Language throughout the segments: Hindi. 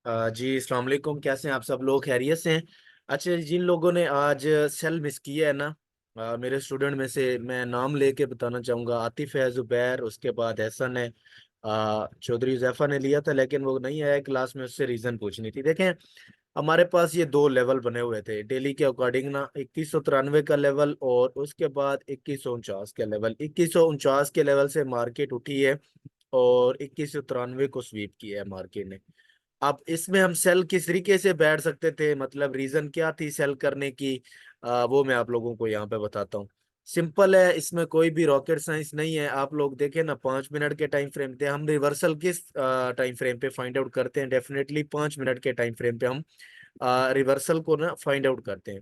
जी अस्सलाम वालेकुम। कैसे हैं आप सब लोग? खैरियत से हैं? अच्छा, जिन लोगों ने आज सेल मिस किया है ना, मेरे स्टूडेंट में से मैं नाम लेके बताना चाहूंगा। आतिफ है, जुबैर, उसके बाद एहसन है, चौधरी जैफा ने लिया था लेकिन वो नहीं आया क्लास में, उससे रीजन पूछनी थी। देखें, हमारे पास ये दो लेवल बने हुए थे डेली के अकॉर्डिंग ना, 2193 का लेवल और उसके बाद 2149 का लेवल। 2149 के लेवल से मार्केट उठी है और 2193 को स्वीप किया है मार्केट ने। अब इसमें हम सेल किस तरीके से बैठ सकते थे, मतलब रीजन क्या थी सेल करने की, वो मैं आप लोगों को यहाँ पे बताता हूँ। सिंपल है, इसमें कोई भी रॉकेट साइंस नहीं है। आप लोग देखें ना, 5 मिनट के टाइम फ्रेम थे, हम रिवर्सल किस टाइम फ्रेम पे फाइंड आउट करते हैं? डेफिनेटली 5 मिनट के टाइम फ्रेम पे हम रिवर्सल को ना फाइंड आउट करते हैं।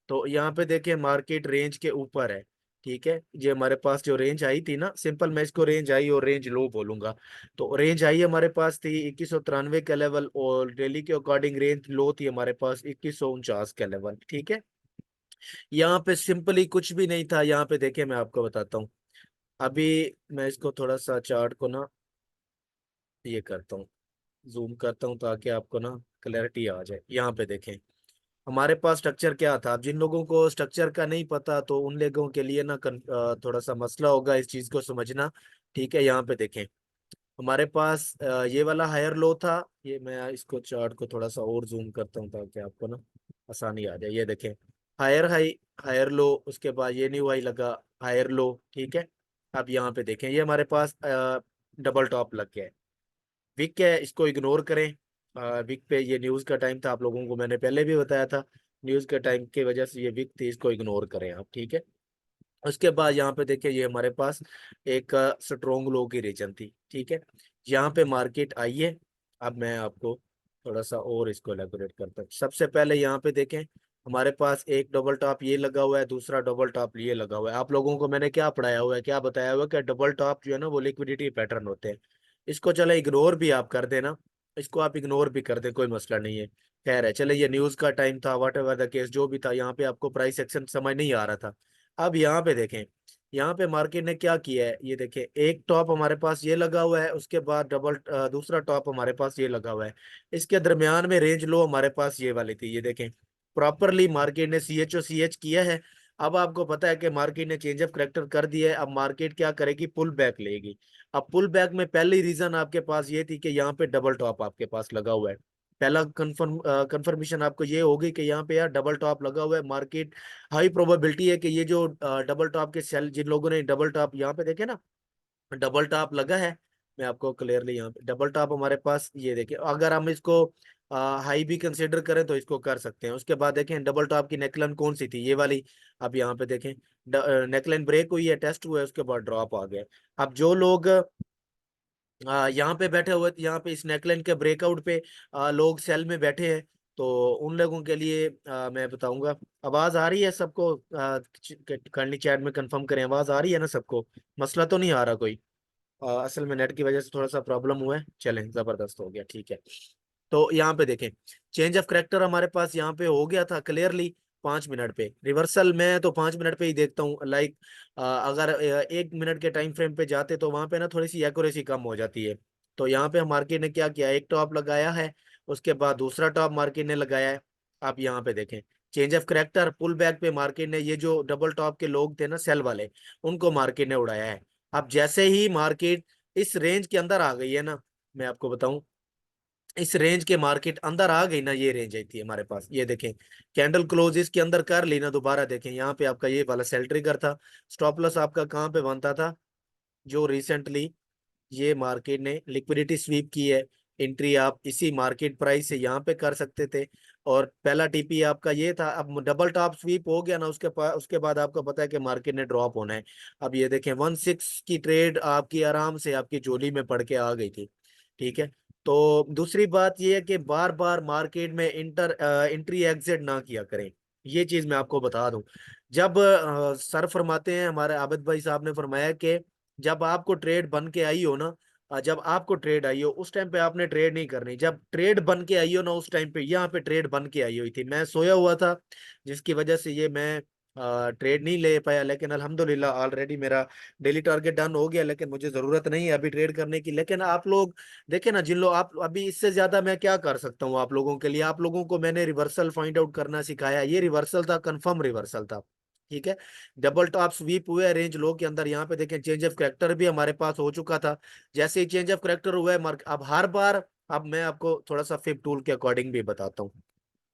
तो यहाँ पे देखिए मार्केट रेंज के ऊपर है। ठीक है, ये हमारे पास जो रेंज आई थी ना, सिंपल मैं इसको रेंज आई और रेंज लो बोलूंगा। तो रेंज आई हमारे पास थी 2193 का लेवल और डेली के अकॉर्डिंग रेंज लो थी हमारे पास 2149 का लेवल। ठीक है, यहाँ पे सिंपली कुछ भी नहीं था। यहाँ पे देखिए मैं आपको बताता हूँ। अभी मैं इसको थोड़ा सा चार्ट को ना ये करता हूँ, जूम करता हूँ ताकि आपको ना क्लैरिटी आ जाए। यहाँ पे देखें हमारे पास स्ट्रक्चर क्या था। अब जिन लोगों को स्ट्रक्चर का नहीं पता तो उन लोगों के लिए ना थोड़ा सा मसला होगा इस चीज को समझना। ठीक है, यहाँ पे देखें हमारे पास ये वाला हायर लो था। ये मैं इसको चार्ट को थोड़ा सा और जूम करता हूँ ताकि आपको ना आसानी आ जाए। ये देखें, हायर हाई, हायर लो, उसके बाद ये न्यू हाई लगा, हायर लो। ठीक है, अब यहाँ पे देखें ये हमारे पास डबल टॉप लग गया है। विक है, इसको इग्नोर करें। विक पे ये न्यूज का टाइम था, आप लोगों को मैंने पहले भी बताया था। न्यूज के टाइम की वजह से ये विक थी, इसको इग्नोर करें आप। ठीक है, उसके बाद यहाँ पे देखिए ये हमारे पास एक स्ट्रोंग लो की रीजन थी। ठीक है, यहाँ पे मार्केट आई है। अब मैं आपको थोड़ा सा और इसको एलेबोरेट करता हूँ। सबसे पहले यहाँ पे देखें हमारे पास एक डबल टॉप ये लगा हुआ है, दूसरा डबल टॉप ये लगा हुआ है। आप लोगों को मैंने क्या पढ़ाया हुआ है, क्या बताया हुआ है कि डबल टॉप जो है ना वो लिक्विडिटी पैटर्न होते हैं। इसको चले इग्नोर भी आप कर देना, इसको आप इग्नोर भी कर दें, कोई मसला नहीं है। खैर है, चले ये न्यूज का टाइम था, वट एवर द केस जो भी था, यहाँ पे आपको प्राइस एक्शन समझ नहीं आ रहा था। अब यहाँ पे देखें, यहाँ पे मार्केट ने क्या किया है, ये देखें एक टॉप हमारे पास ये लगा हुआ है, उसके बाद दूसरा टॉप हमारे पास ये लगा हुआ है। इसके दरमियान में रेंज लो हमारे पास ये वाली थी। ये देखें प्रॉपरली मार्केट ने सी एच किया है। अब आपको पता है कि मार्केट ने चेंज ऑफ करेक्टर कर दिया है। अब मार्केट क्या करेगी, पुल बैक लेगी। अब पुल बैक में पहली रीजन आपके पास ये थी कि यहाँ पे डबल टॉप आपके पास लगा हुआ है। पहला कंफर्मेशन आपको ये होगी कि यहाँ पे यार डबल टॉप लगा हुआ है। मार्केट हाई प्रोबेबिलिटी है कि ये जो डबल टॉप के सेल, जिन लोगों ने डबल टॉप यहाँ पे देखे ना, डबल टॉप लगा है। मैं आपको क्लियरली यहाँ पे डबल टॉप हमारे पास ये देखिए, अगर हम इसको हाई भी कंसिडर करें तो इसको कर सकते हैं। उसके बाद देखें डबल टॉप की नेकलाइन कौन सी थी, ये वाली। अब यहाँ पे देखें नेकलाइन ब्रेक हुई है, टेस्ट हुआ है, उसके बाद ड्रॉप आ गया। अब जो लोग यहाँ पे बैठे हुए थे, यहाँ पे इस नेकलाइन के ब्रेकआउट पे लोग सेल में बैठे हैं, तो उन लोगों के लिए मैं बताऊंगा। आवाज आ रही है सबको? करनी चैट में कंफर्म करें, आवाज आ रही है ना सबको? मसला तो नहीं आ रहा कोई? असल में नेट की वजह से थोड़ा सा प्रॉब्लम हुआ है, चलें जबरदस्त हो गया। ठीक है, तो यहाँ पे देखें चेंज ऑफ करेक्टर हमारे पास यहाँ पे हो गया था क्लियरली 5 मिनट पे। रिवर्सल में तो 5 मिनट पे ही देखता हूँ, लाइक अगर 1 मिनट के टाइम फ्रेम पे जाते तो वहां पे ना थोड़ी सी एक्यूरेसी कम हो जाती है। तो यहाँ पे मार्केट ने क्या किया, एक टॉप लगाया है, उसके बाद दूसरा टॉप मार्केट ने लगाया है। आप यहाँ पे देखें change of character pull back पे मार्केट ने ये जो डबल टॉप के लोग थे ना सेल वाले, उनको मार्केट ने उड़ाया है। अब जैसे ही मार्केट इस रेंज के अंदर आ गई है ना, मैं आपको बताऊं, इस रेंज के मार्केट अंदर आ गई ना, ये रेंज आई थी हमारे पास, ये देखें कैंडल क्लोज इसके अंदर कर ली ना, दोबारा देखें यहाँ पे आपका ये वाला सेल ट्रिगर था। स्टॉप लॉस आपका कहाँ पे बनता था, जो रिसेंटली ये मार्केट ने लिक्विडिटी स्वीप की है, एंट्री आप इसी मार्केट प्राइस से यहाँ पे कर सकते थे। और पहला टीपी आपका ये था। अब डबल टॉप स्वीप हो गया ना, उसके बाद आपको पता है कि मार्केट ने ड्रॉप होना है। अब ये देखें 1-6 की ट्रेड आपकी आराम से आपकी जोली में पड़ के आ गई थी। ठीक है, तो दूसरी बात ये है कि बार बार मार्केट में एंट्री एग्जिट ना किया करें। ये चीज मैं आपको बता दूं, जब सर फरमाते हैं, हमारे आबिद भाई साहब ने फरमाया कि जब आपको ट्रेड बन के आई हो ना, जब आपको ट्रेड आई हो उस टाइम पे आपने ट्रेड नहीं करनी। जब ट्रेड बन के आई हो ना, उस टाइम पे यहाँ पे ट्रेड बन के आई हुई थी, मैं सोया हुआ था जिसकी वजह से ये मैं ट्रेड नहीं ले पाया, लेकिन अल्हम्दुलिल्लाह ऑलरेडी मेरा डेली टारगेट डन हो गया, लेकिन मुझे जरूरत नहीं है अभी ट्रेड करने की। लेकिन आप लोग देखे ना, जिन लोग आप अभी, इससे ज्यादा मैं क्या कर सकता हूँ आप लोगों के लिए। आप लोगों को मैंने रिवर्सल फाइंड आउट करना सिखाया, ये रिवर्सल था, कंफर्म रिवर्सल था। ठीक है, डबल टॉप स्वीप हुए रेंज लो के अंदर। यहाँ पे देखें चेंज ऑफ करेक्टर भी हमारे पास हो चुका था। जैसे ही चेंज ऑफ करेक्टर हुआ है मार्क, अब हर बार, अब मैं आपको थोड़ा सा फिब टूल के अकॉर्डिंग भी बताता हूँ।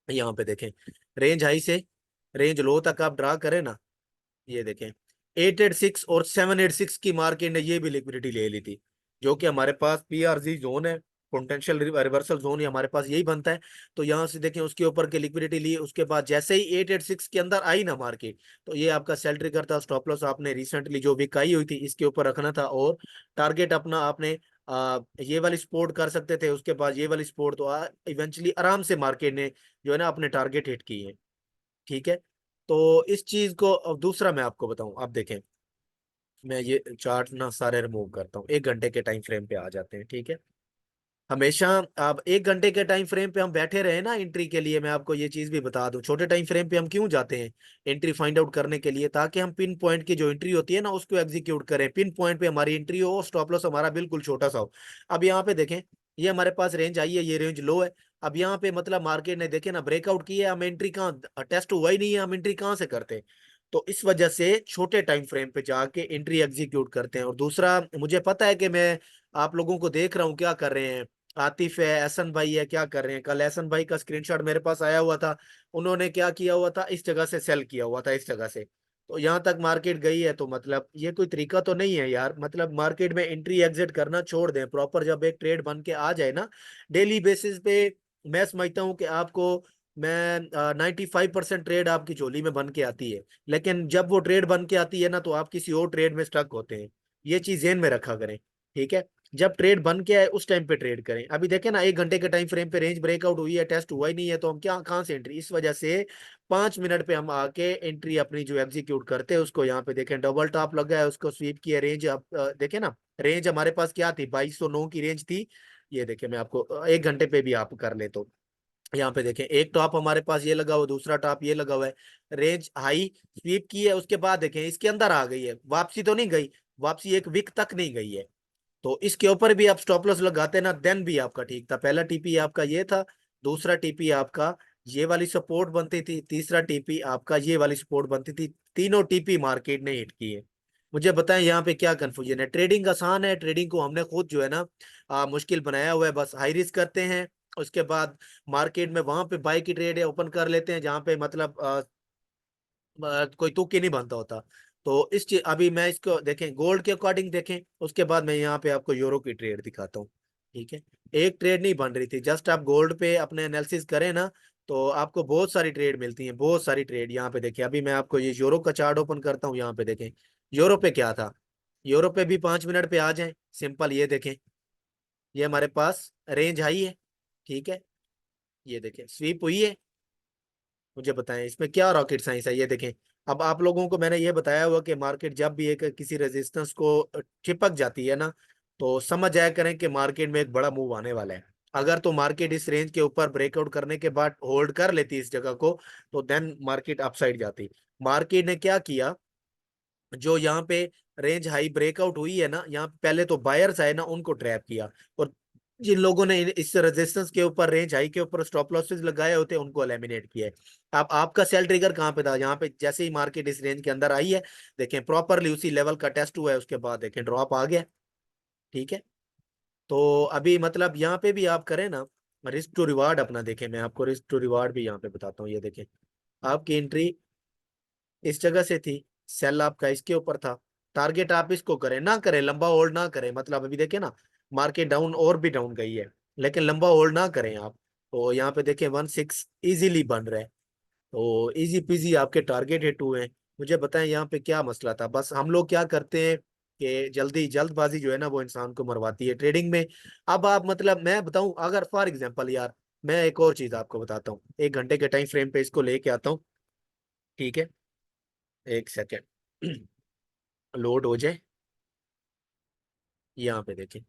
यहाँ पे देखें रेंज हाई से रेंज लो तक आप ड्रा करें ना, ये देखें 886 और 786 की मार्केट ने ये भी लिक्विडिटी ले ली थी, जो कि हमारे पास पीआरजी जोन है, पोटेंशियल रिवर्सल जोन, ही हमारे पास यही बनता है। तो यहाँ से देखें उसके ऊपर के लिक्विडिटी ली, उसके बाद जैसे ही 886 के अंदर आई ना मार्केट, तो ये आपका सेल ट्रिगर था। स्टॉप लॉस आपने रिसेंटली जो वीक आई हुई थी इसके ऊपर रखना था, और टारगेट अपना आपने ये वाली सपोर्ट कर सकते थे, उसके बाद ये वाली सपोर्ट। तो इवेंचुअली आराम से मार्केट ने जो है ना अपने टारगेट हिट किए हैं। ठीक है, तो इस चीज को अब दूसरा मैं आपको बताऊं, आप देखें, मैं ये चार्ट ना सारे रिमूव करता हूँ, 1 घंटे के टाइम फ्रेम पे आ जाते हैं। ठीक है, हमेशा आप 1 घंटे के टाइम फ्रेम पे हम बैठे रहे ना एंट्री के लिए, मैं आपको ये चीज भी बता दूं, छोटे टाइम फ्रेम पे हम क्यों जाते हैं एंट्री फाइंड आउट करने के लिए, ताकि हम पिन पॉइंट की जो एंट्री होती है ना उसको एग्जीक्यूट करें, पिन पॉइंट पे हमारी एंट्री हो, स्टॉप लॉस हमारा बिल्कुल छोटा सा हो। अब यहाँ पे देखें, ये हमारे पास रेंज आई है, ये रेंज लो है। अब यहाँ पे मतलब मार्केट ने देखे ना ब्रेकआउट किया है, हम एंट्री कहाँ, टेस्ट हुआ ही नहीं है, हम एंट्री कहाँ से करते हैं। तो इस वजह से छोटे टाइम फ्रेम पे जाके एंट्री एग्जीक्यूट करते हैं। और दूसरा, मुझे पता है कि मैं आप लोगों को देख रहा हूँ क्या कर रहे हैं, आतिफ है, एहसन भाई है, क्या कर रहे हैं। कल एहसन भाई का स्क्रीनशॉट मेरे पास आया हुआ था, उन्होंने क्या किया हुआ था, इस जगह से सेल किया हुआ था, इस जगह से। तो यहाँ तक मार्केट गई है, तो मतलब ये कोई तरीका तो नहीं है यार। मतलब मार्केट में एंट्री एग्जिट करना छोड़ दें, प्रॉपर जब एक ट्रेड बन के आ जाए ना डेली बेसिस पे, मैं समझता हूँ कि आपको, मैं 95% ट्रेड आपकी झोली में बन के आती है, लेकिन जब वो ट्रेड बन के आती है ना तो आप किसी और ट्रेड में स्टक होते हैं। ये चीज ध्यान में रखा करें। ठीक है, जब ट्रेड बन के आए उस टाइम पे ट्रेड करें। अभी देखें ना 1 घंटे के टाइम फ्रेम पे रेंज ब्रेकआउट हुई है, टेस्ट हुआ ही नहीं है, तो हम क्या कहाँ से एंट्री, इस वजह से 5 मिनट पे हम आके एंट्री अपनी जो एग्जीक्यूट करते हैं उसको, यहाँ पे देखें डबल टॉप लगा है, उसको स्वीप किया रेंज। अब देखें ना, रेंज हमारे पास क्या थी, 2209 की रेंज थी। ये देखें, मैं आपको 1 घंटे पे भी आप कर ले तो यहाँ पे देखें एक टॉप हमारे पास ये लगा हुआ, दूसरा टॉप ये लगा हुआ है, रेंज हाई स्वीप की है, उसके बाद देखें इसके अंदर आ गई है, वापसी तो नहीं गई, वापसी 1 वीक तक नहीं गई है। तो इसके ऊपर भी आप स्टॉप लॉस लगाते ना, देन भी आपका ठीक था। पहला टीपी आपका ये था, दूसरा टीपी आपका ये वाली सपोर्ट बनती थी, तीसरा टीपी आपका ये वाली सपोर्ट बनती थी, तीनों टीपी मार्केट ने हिट की है। मुझे बताएं यहाँ पे क्या कंफ्यूजन है। ट्रेडिंग आसान है, ट्रेडिंग को हमने खुद जो है ना मुश्किल बनाया हुआ है। बस हाई रिस्क करते हैं, उसके बाद मार्केट में वहां पे बाई की ट्रेड है ओपन कर लेते हैं, जहां पे मतलब कोई तुक्की नहीं बनता होता। तो इस चीज, अभी मैं इसको देखें गोल्ड के अकॉर्डिंग देखें, उसके बाद मैं यहाँ पे आपको यूरो की ट्रेड दिखाता हूँ। ठीक है, एक ट्रेड नहीं बन रही थी, जस्ट आप गोल्ड पे अपने एनालिसिस करें ना तो आपको बहुत सारी ट्रेड मिलती है, बहुत सारी ट्रेड। यहाँ पे देखें, अभी मैं आपको ये यूरो का चार्ट ओपन करता हूँ, यहाँ पे देखें यूरो पे क्या था। यूरो पे भी 5 मिनट पे आ जाए, सिंपल, ये देखें, ये हमारे पास रेंज हाई है। ठीक है, ये देखें स्वीप हुई है। मुझे बताएं इसमें क्या रॉकेट साइंस है, ये देखें। अब आप लोगों को मैंने ये बताया हुआ कि मार्केट जब भी एक किसी रेजिस्टेंस को चिपक जाती है ना, तो समझ जाया करें कि मार्केट में एक बड़ा मूव आने वाला है। अगर तो मार्केट इस रेंज के ऊपर ब्रेकआउट करने के बाद होल्ड कर लेती इस जगह को, तो देन मार्केट अपसाइड जाती। मार्केट ने क्या किया, जो यहाँ पे रेंज हाई ब्रेकआउट हुई है ना, यहाँ पे पहले तो बायर्स आए ना, उनको ट्रैप किया, और जिन लोगों ने इस रेजिस्टेंस के ऊपर रेंज हाई के ऊपर स्टॉप लॉसेस लगाए होते हैं उनको एलिमिनेट किया है। अब आपका सेल ट्रिगर कहाँ पे था, यहाँ पे जैसे ही मार्केट इस रेंज के अंदर आई है, देखें प्रॉपरली उसी लेवल का टेस्ट हुआ है, उसके बाद देखें ड्रॉप आ गया। ठीक है, तो अभी मतलब यहाँ पे भी आप करें ना रिस्क टू रिवार्ड अपना, देखें मैं आपको रिस्क टू रिवार्ड भी यहाँ पे बताता हूँ। ये देखें, आपकी एंट्री इस जगह से थी, सेल आपका इसके ऊपर था, टारगेट आप इसको करें ना करें, लंबा होल्ड ना करें, मतलब अभी देखें ना मार्केट डाउन और भी डाउन गई है, लेकिन लंबा होल्ड ना करें आप। तो यहाँ पे देखें 1 6 इजीली बन रहा है, तो इजी पीजी आपके टारगेट हिट हुए हैं। मुझे बताएं यहाँ पे क्या मसला था। बस हम लोग क्या करते हैं कि जल्दबाजी जो है ना वो इंसान को मरवाती है ट्रेडिंग में। अब आप मतलब मैं बताऊं, अगर फॉर एग्जांपल यार, मैं एक और चीज आपको बताता हूँ, 1 घंटे के टाइम फ्रेम पे इसको लेके आता हूँ। ठीक है, एक सेकेंड लोड हो जाए, यहाँ पे देखें।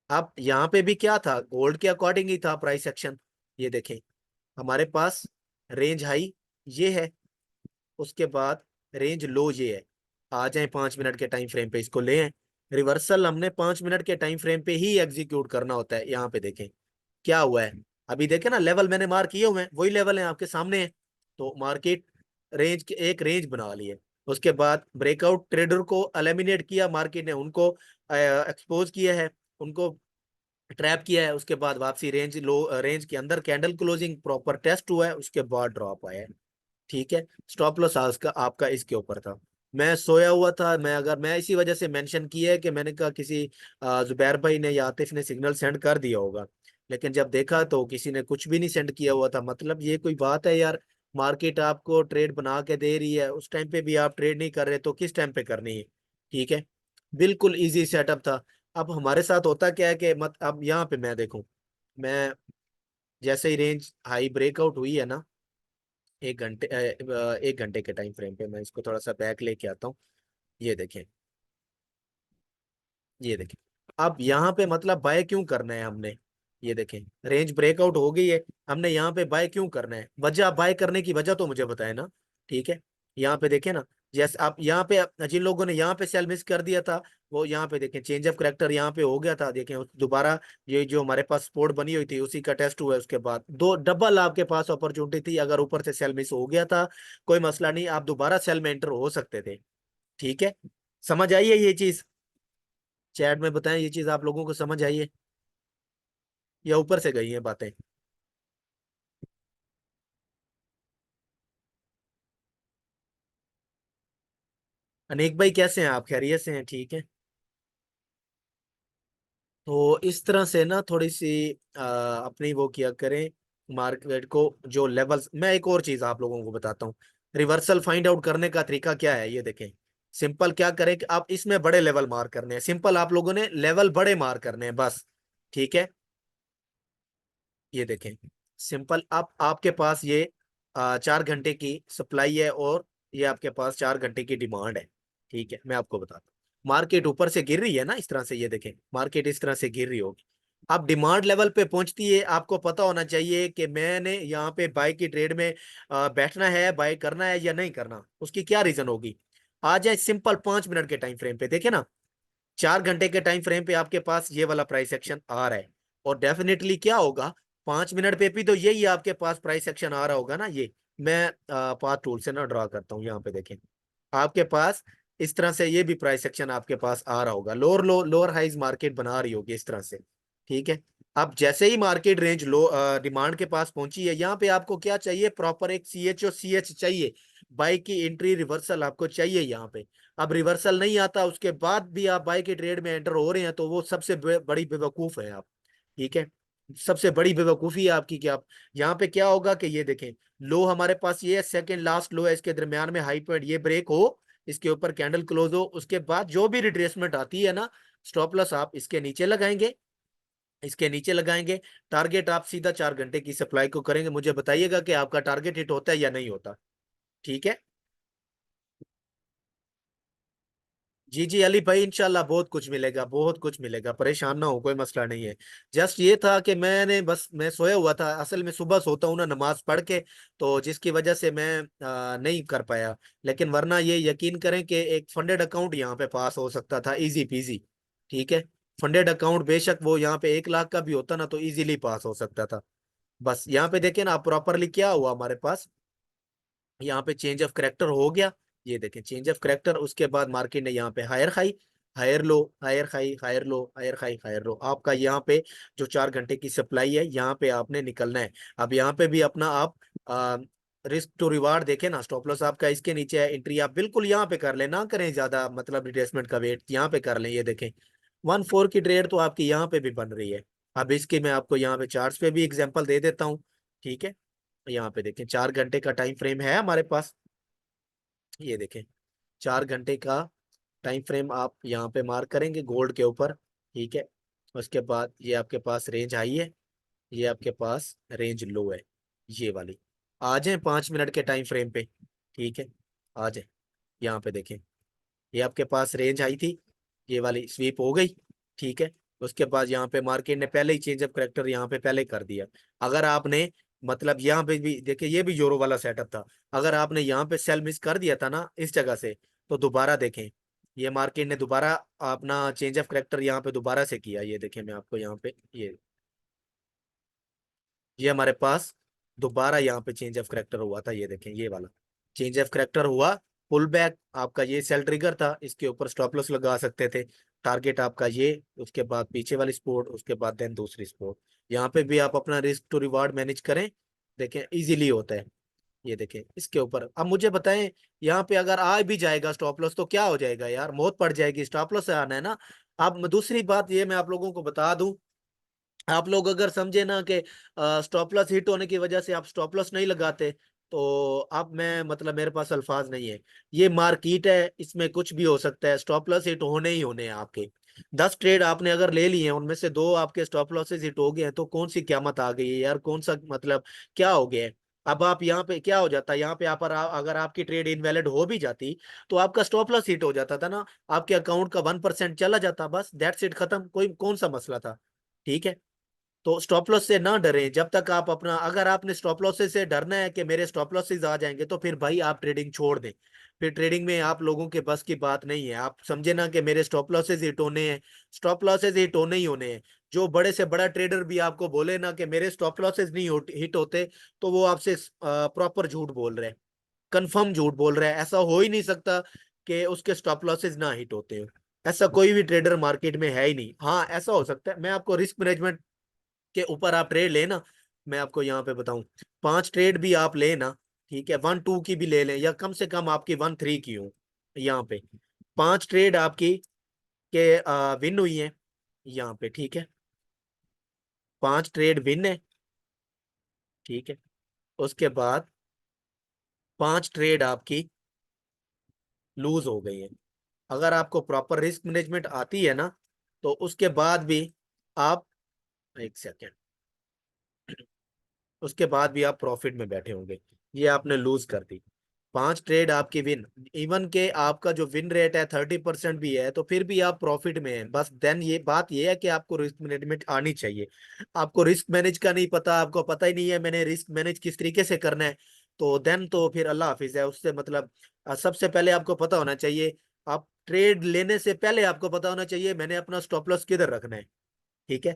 अब यहाँ पे भी क्या था, गोल्ड के अकॉर्डिंग ही था प्राइस एक्शन। ये देखें, हमारे पास रेंज हाई ये है। उसके बाद रेंज लो ये है। आ जाए 5 मिनट के टाइम फ्रेम पे, इसको ले आए। रिवर्सल हमने 5 मिनट के टाइम फ्रेम पे ही एग्जीक्यूट करना होता है। यहाँ पे देखें क्या हुआ है। अभी देखें ना, लेवल मैंने मार्क किए हुए हैं, वही लेवल है आपके सामने है। तो मार्केट रेंज के एक रेंज बना ली है। उसके बाद ब्रेकआउट ट्रेडर को एलिमिनेट किया मार्केट ने, उनको एक्सपोज किया है, उनको ट्रैप किया है। उसके बाद वापसी रेंज लो, रेंज के अंदर कैंडल क्लोजिंग प्रॉपर टेस्ट हुआ है, उसके बाद ड्रॉप आया है। ठीक है। स्टॉप लॉस आज का आपका इसके ऊपर था। मैं सोया हुआ था, मैं इसी वजह से मेंशन किया है कि मैंने कहा किसी जुबैर भाई ने या आतिफ ने सिग्नल सेंड कर दिया होगा। लेकिन जब देखा तो किसी ने कुछ भी नहीं सेंड किया हुआ था। मतलब ये कोई बात है यार, मार्केट आपको ट्रेड बना के दे रही है, उस टाइम पे भी आप ट्रेड नहीं कर रहे तो किस टाइम पे करनी है। ठीक है। बिल्कुल इजी सेटअप था। अब हमारे साथ होता क्या है कि मत अब यहाँ पे मैं देखूं, मैं जैसे ही रेंज हाई ब्रेकआउट हुई है ना, 1 घंटे 1 घंटे के टाइम फ्रेम पे मैं इसको थोड़ा सा बैक लेके आता हूँ। ये देखें, ये देखें। अब यहाँ पे मतलब बाय क्यों करना है हमने। ये देखें, रेंज ब्रेकआउट हो गई है, हमने यहाँ पे बाय क्यों करना है, वजह बाय करने की वजह तो मुझे बताए ना। ठीक है। यहाँ पे देखें ना, जैसे आप यहाँ पे जिन लोगों ने यहाँ पे सेल मिस कर दिया था, वो यहाँ पे देखें चेंज ऑफ करेक्टर यहाँ पे हो गया था। देखें दोबारा ये जो हमारे पास सपोर्ट बनी हुई थी उसी का टेस्ट हुआ है। उसके बाद दो डबल आपके पास अपॉर्चुनिटी थी, अगर ऊपर से सेल मिस हो गया था कोई मसला नहीं, आप दोबारा सेल में एंटर हो सकते थे। ठीक है। समझ आई है ये चीज। चैट में बताएं ये चीज आप लोगों को समझ आई है या ऊपर से गई है बातें। अनेक भाई कैसे हैं आप, खैरियत से हैं? ठीक है। तो इस तरह से ना थोड़ी सी अपनी वो किया करें मार्केट को। जो लेवल्स, मैं एक और चीज आप लोगों को बताता हूँ। रिवर्सल फाइंड आउट करने का तरीका क्या है, ये देखें। सिंपल क्या करें कि आप इसमें बड़े लेवल मार्क करने हैं, सिंपल आप लोगों ने लेवल बड़े मार्क करने हैं बस। ठीक है। ये देखें, सिंपल आप आपके पास ये 4 घंटे की सप्लाई है और ये आपके पास 4 घंटे की डिमांड है। ठीक है, मैं आपको बताता हूँ। मार्केट ऊपर से गिर रही है ना, इस तरह से, ये देखें मार्केट इस तरह से गिर रही होगी। अब डिमांड लेवल पे पहुंचती है, आपको पता होना चाहिए कि मैंने यहाँ पे बाय की ट्रेड में बैठना है, बाय करना है या नहीं करना। उसकी क्या रीजन होगी। आ जाए सिंपल 5 मिनट के टाइम फ्रेम पे, देखे ना, 4 घंटे के टाइम फ्रेम पे आपके पास ये वाला प्राइस एक्शन आ रहा है। और डेफिनेटली क्या होगा, 5 मिनट पे भी तो यही आपके पास प्राइस एक्शन आ रहा होगा ना। ये मैं पाथ टूल से ना ड्रा करता हूँ, यहाँ पे देखें आपके पास इस तरह से ये भी प्राइस एक्शन आपके पास आ रहा होगा। Lower low lower highs market बना रही होगी इस तरह से। ठीक है। अब जैसे ही मार्केट रेंज लो डिमांड के पास पहुंची है, यहाँ पे आपको क्या चाहिए, प्रॉपर एक सी एच और सी एच चाहिए। बाई की एंट्री रिवर्सल आपको चाहिए यहाँ पे। अब रिवर्सल नहीं आता, उसके बाद भी आप बाई के ट्रेड में एंटर हो रहे हैं, तो वो सबसे बड़ी बेवकूफ है आप। ठीक है। सबसे बड़ी बेवकूफी है आपकी कि आप यहाँ पे क्या होगा कि ये देखें, लो हमारे पास ये सेकंड लास्ट लो है, इसके दरमियान में हाई पॉइंट ये ब्रेक हो, इसके ऊपर कैंडल क्लोज हो, उसके बाद जो भी रिट्रेसमेंट आती है ना, स्टॉप लॉस आप इसके नीचे लगाएंगे, इसके नीचे लगाएंगे। टारगेट आप सीधा 4 घंटे की सप्लाई को करेंगे। मुझे बताइएगा कि आपका टारगेट हिट होता है या नहीं होता। ठीक है। जी जी अली भाई, इंशाल्लाह बहुत कुछ मिलेगा, बहुत कुछ मिलेगा, परेशान ना हो, कोई मसला नहीं है। जस्ट ये था कि मैं सोया हुआ था, असल में सुबह सोता हूँ ना नमाज पढ़ के, तो जिसकी वजह से मैं नहीं कर पाया। लेकिन वरना ये यकीन करें कि एक फंडेड अकाउंट यहाँ पे पास हो सकता था, इजी पीजी। ठीक है। फंडेड अकाउंट बेशक वो यहाँ पे 1 लाख का भी होता ना तो इजीली पास हो सकता था। बस यहाँ पे देखें ना, प्रॉपरली क्या हुआ हमारे पास, यहाँ पे चेंज ऑफ करेक्टर हो गया। ये देखें चेंज ऑफ करेक्टर, उसके बाद मार्केट ने यहाँ पे higher high, higher low, higher high, higher low, higher high, higher low. आपका यहाँ पे जो 4 घंटे की सप्लाई है, यहाँ पे आपने निकलना है। अब यहाँ पे भी अपना आप रिस्क टू रिवार्ड देखें ना, स्टॉप लॉस आपका इसके नीचे है, एंट्री आप बिल्कुल यहाँ पे कर लें, ना करें ज्यादा मतलब रिट्रेसमेंट का वेट, यहाँ पे कर लें। ये देखें 1-4 की ट्रेड तो आपकी यहाँ पे भी बन रही है। अब इसकी मैं आपको यहाँ पे चार्ट्स पे भी एग्जांपल दे देता हूँ। ठीक है। यहाँ पे देखें 4 घंटे का टाइम फ्रेम है हमारे पास। ये देखें 4 घंटे का टाइम फ्रेम आप यहाँ पे मार्क करेंगे गोल्ड के ऊपर। ठीक है। उसके बाद ये आपके पास रेंज हाई है, ये आपके पास रेंज लो है, ये वाली। आ जाए 5 मिनट के टाइम फ्रेम पे। ठीक है। आ जाए, यहाँ पे देखें, ये आपके पास रेंज आई थी, ये वाली स्वीप हो गई। ठीक है। उसके बाद यहाँ पे मार्केट ने पहले ही चेंज ऑफ करेक्टर यहाँ पे पहले कर दिया। अगर आपने मतलब यहाँ पे भी देखिए, ये भी यूरो वाला सेटअप था। अगर आपने यहाँ पे सेल मिस कर दिया था ना इस जगह से, तो दोबारा देखें, ये मार्केट ने दोबारा अपना चेंज ऑफ करेक्टर यहाँ पे दोबारा से किया। ये देखें, मैं आपको यहाँ पे ये हमारे पास दोबारा यहाँ पे चेंज ऑफ करेक्टर हुआ था। ये देखें, ये वाला चेंज ऑफ करेक्टर हुआ, पुल बैक आपका ये सेल ट्रिगर था, इसके ऊपर स्टॉप लॉस लगा सकते थे। टारगेट आपका ये, उसके बाद पीछे वाली सपोर्ट, उसके बाद देन दूसरी सपोर्ट। यहाँ पे भी आप अपना रिस्क टू रिवार्ड मैनेज करें, देखें इजीली होता है। ये देखें इसके ऊपर। अब मुझे बताएं, यहाँ पे अगर आ भी जाएगा स्टॉप लॉस तो क्या हो जाएगा यार, मौत पड़ जाएगी। स्टॉप लॉस से आना है ना। अब दूसरी बात ये मैं आप लोगों को बता दूं, आप लोग अगर समझे ना कि स्टॉप लॉस हिट होने की वजह से आप स्टॉप लॉस नहीं लगाते, तो अब मैं मतलब मेरे पास अल्फाज नहीं है। ये मार्केट है, इसमें कुछ भी हो सकता है। स्टॉप लॉस हिट होने ही होने हैं आपके। 10 ट्रेड आपने अगर ले लिए हैं, उनमें से दो आपके स्टॉप लॉसेस हिट हो गए हैं, तो कौन सी क्यामत आ गई है यार, कौन सा मतलब क्या हो गया है। अब आप यहाँ पे क्या हो जाता है, यहाँ पे आप अगर आपकी ट्रेड इनवैलिड हो भी जाती, तो आपका स्टॉप लॉस हिट हो जाता था ना, आपके अकाउंट का 1% चला जाता, बस दैट्स इट, खत्म। कोई कौन सा मसला था। ठीक है। तो स्टॉप लॉस से ना डरें जब तक आप अपना, अगर आपने स्टॉप लॉस से डरना है कि मेरे स्टॉप लॉसेस आ जाएंगे, तो फिर भाई आप ट्रेडिंग छोड़ दें। फिर ट्रेडिंग में आप लोगों के बस की बात नहीं है। आप समझे ना कि मेरे स्टॉप लॉसेस हिट होने हैं, स्टॉप लॉसेस हिट होने ही होने हैं। जो बड़े से बड़ा ट्रेडर भी आपको बोले ना कि मेरे स्टॉप लॉसेस नहीं हिट होते, तो वो आपसे प्रॉपर झूठ बोल रहे हैं, कंफर्म झूठ बोल रहा है। ऐसा हो ही नहीं सकता कि उसके स्टॉप लॉसेस ना हिट होते हो। ऐसा कोई भी ट्रेडर मार्केट में है ही नहीं। हाँ ऐसा हो सकता है, मैं आपको रिस्क मैनेजमेंट के ऊपर आप ट्रेड लेना, मैं आपको यहाँ पे बताऊं, 5 ट्रेड भी आप लेना, ठीक है, 1-2 की भी ले लें, या कम से कम आपकी 1-3 की हो। यहाँ पे 5 ट्रेड आपकी के विन हुई है यहाँ पे, ठीक है, 5 ट्रेड विन है, ठीक है। उसके बाद 5 ट्रेड आपकी लूज हो गई है। अगर आपको प्रॉपर रिस्क मैनेजमेंट आती है ना, तो उसके बाद भी आप, एक सेकेंड, उसके बाद भी आप प्रॉफिट में बैठे होंगे। ये आपने लूज कर दी। 5 ट्रेड आपकी विन, इवन के आपका जो विन रेट है 30% भी है, तो फिर भी आप प्रॉफिट में हैं। बस देन ये बात ये है कि आपको रिस्क मैनेजमेंट आनी चाहिए। आपको रिस्क मैनेज का नहीं पता, आपको पता ही नहीं है मैंने रिस्क मैनेज किस तरीके से करना है, तो देन तो फिर अल्लाह हाफिज है उससे मतलब। सबसे पहले आपको पता होना चाहिए, आप ट्रेड लेने से पहले आपको पता होना चाहिए मैंने अपना स्टॉप लॉस किधर रखना है। ठीक है।